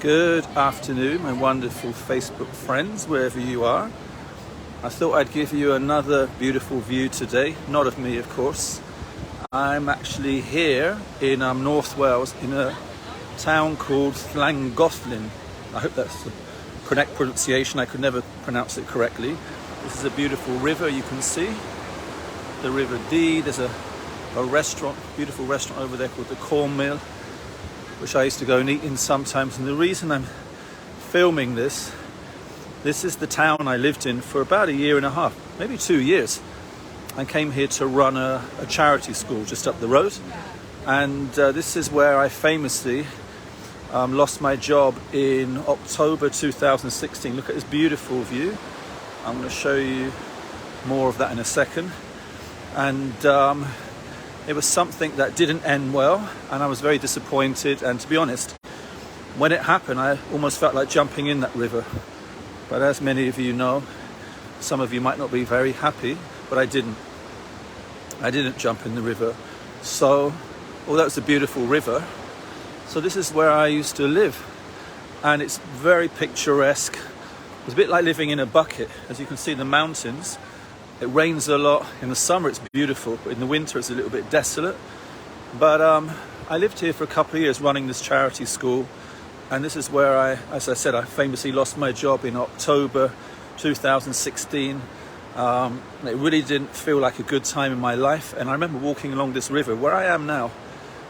Good afternoon, my wonderful Facebook friends, wherever you are. I thought I'd give you another beautiful view today, not of me, of course. I'm actually here in North Wales in a town called Llangollen. I hope that's the correct pronunciation. I could never pronounce it correctly. This is a beautiful river you can see, the River Dee. There's a restaurant, beautiful restaurant over there called the Cornmeal, which I used to go and eat in sometimes. And the reason I'm filming this is the town I lived in for about a year and a half, maybe 2 years. I came here to run a charity school just up the road. And this is where I famously lost my job in October 2016. Look at this beautiful view. I'm going to show you more of that in a second. And it was something that didn't end well, and I was very disappointed. And to be honest, when it happened, I almost felt like jumping in that river. But as many of you know, some of you might not be very happy, but I didn't. I didn't jump in the river. So, although it's a beautiful river, so this is where I used to live. And it's very picturesque. It's a bit like living in a bucket. As you can see, the mountains. It rains a lot. In the summer it's beautiful, but in the winter it's a little bit desolate. But I lived here for a couple of years running this charity school, and this is where as I said, I famously lost my job in October 2016. It really didn't feel like a good time in my life, and I remember walking along this river where I am now.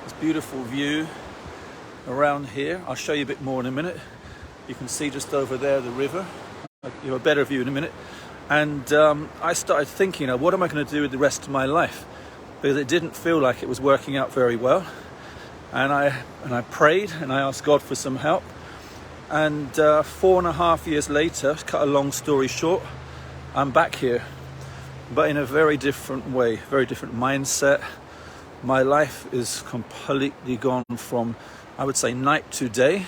This beautiful view around here. I'll show you a bit more in a minute. You can see just over there the river. You have a better view in a minute. And I started thinking, what am I going to do with the rest of my life? Because it didn't feel like it was working out very well. And I prayed and I asked God for some help. And 4.5 years later, to cut a long story short, I'm back here, but in a very different way, very different mindset. My life is completely gone from, I would say, night to day.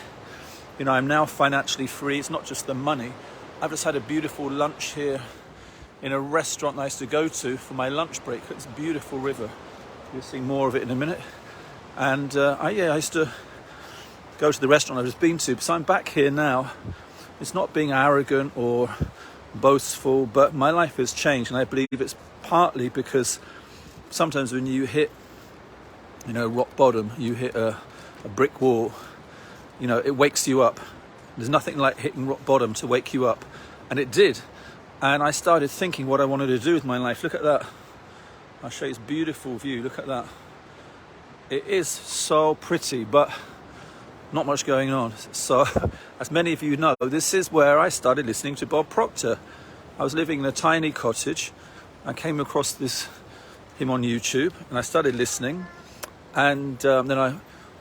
I'm now financially free. It's not just the money. I've just had a beautiful lunch here in a restaurant I used to go to for my lunch break. It's a beautiful river. You'll see more of it in a minute. And I used to go to the restaurant I've just been to. So I'm back here now. It's not being arrogant or boastful, but my life has changed. And I believe it's partly because sometimes when you hit, rock bottom, you hit a brick wall, it wakes you up. There's nothing like hitting rock bottom to wake you up. And it did. And I started thinking what I wanted to do with my life. Look at that. I'll show you this beautiful view. Look at that. It is so pretty, but not much going on. So, as many of you know, this is where I started listening to Bob Proctor. I was living in a tiny cottage. I came across him on YouTube, and I started listening. And then I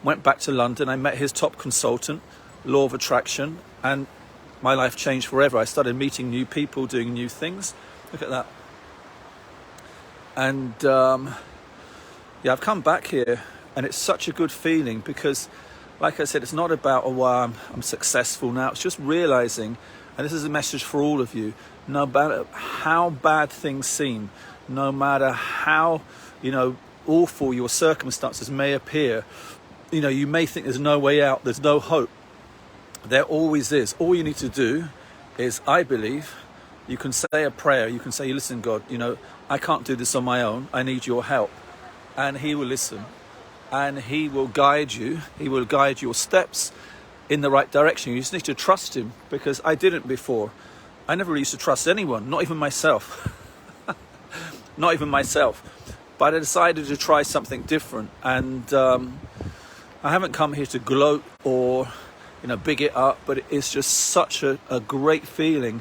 went back to London. I met his top consultant, Law of Attraction, and my life changed forever. I started meeting new people, doing new things. Look at that. And I've come back here, and it's such a good feeling because, like I said, it's not about I'm successful now. It's just realizing, and this is a message for all of you, no matter how bad things seem, no matter how awful your circumstances may appear, you may think there's no way out, there's no hope. There always is. All you need to do is, I believe, you can say a prayer. You can say, listen, God, I can't do this on my own. I need your help. And he will listen. And he will guide you. He will guide your steps in the right direction. You just need to trust him, because I didn't before. I never really used to trust anyone, not even myself. Not even myself. But I decided to try something different. And I haven't come here to gloat or big it up, but it's just such a great feeling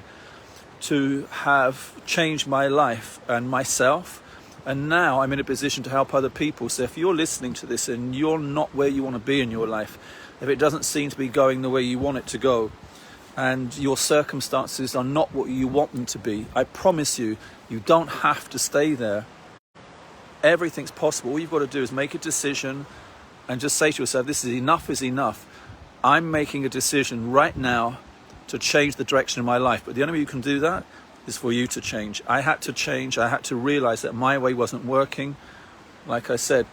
to have changed my life and myself, and now I'm in a position to help other people. So if you're listening to this and you're not where you want to be in your life, if it doesn't seem to be going the way you want it to go, and your circumstances are not what you want them to be, I promise you, you don't have to stay there. Everything's possible. All you've got to do is make a decision and just say to yourself, this is enough. I'm making a decision right now to change the direction of my life. But the only way you can do that is for you to change. I had to change. I had to realize that my way wasn't working. Like I said,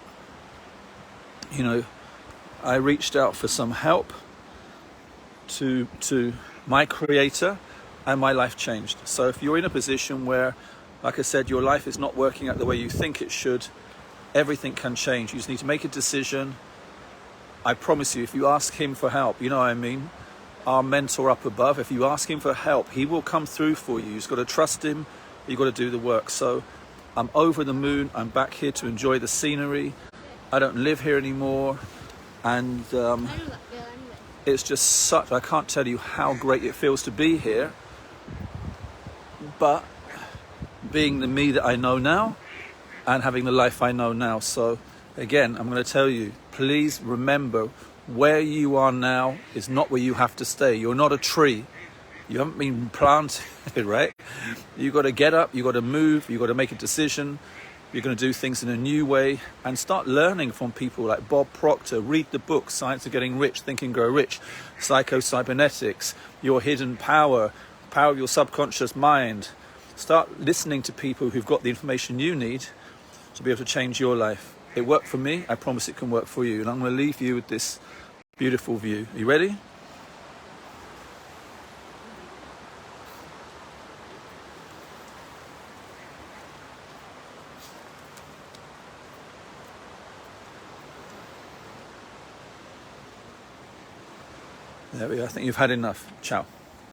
I reached out for some help to my creator, and my life changed. So if you're in a position where, like I said, your life is not working out the way you think it should, everything can change. You just need to make a decision. I promise you, if you ask him for help, you know what I mean, our mentor up above, if you ask him for help, he will come through for you. You've got to trust him. You've got to do the work. So I'm over the moon. I'm back here to enjoy the scenery. I don't live here anymore. And it's just such, I can't tell you how great it feels to be here. But being the me that I know now and having the life I know now. So again, I'm going to tell you, please remember, where you are now is not where you have to stay. You're not a tree. You haven't been planted, right? You've got to get up, you've got to move, you've got to make a decision. You're going to do things in a new way and start learning from people like Bob Proctor. Read the book, Science of Getting Rich, Think and Grow Rich, Psycho-Cybernetics, Your Hidden Power, Power of Your Subconscious Mind. Start listening to people who've got the information you need to be able to change your life. It worked for me. I promise it can work for you. And I'm going to leave you with this beautiful view. Are you ready? There we go. I think you've had enough. Ciao.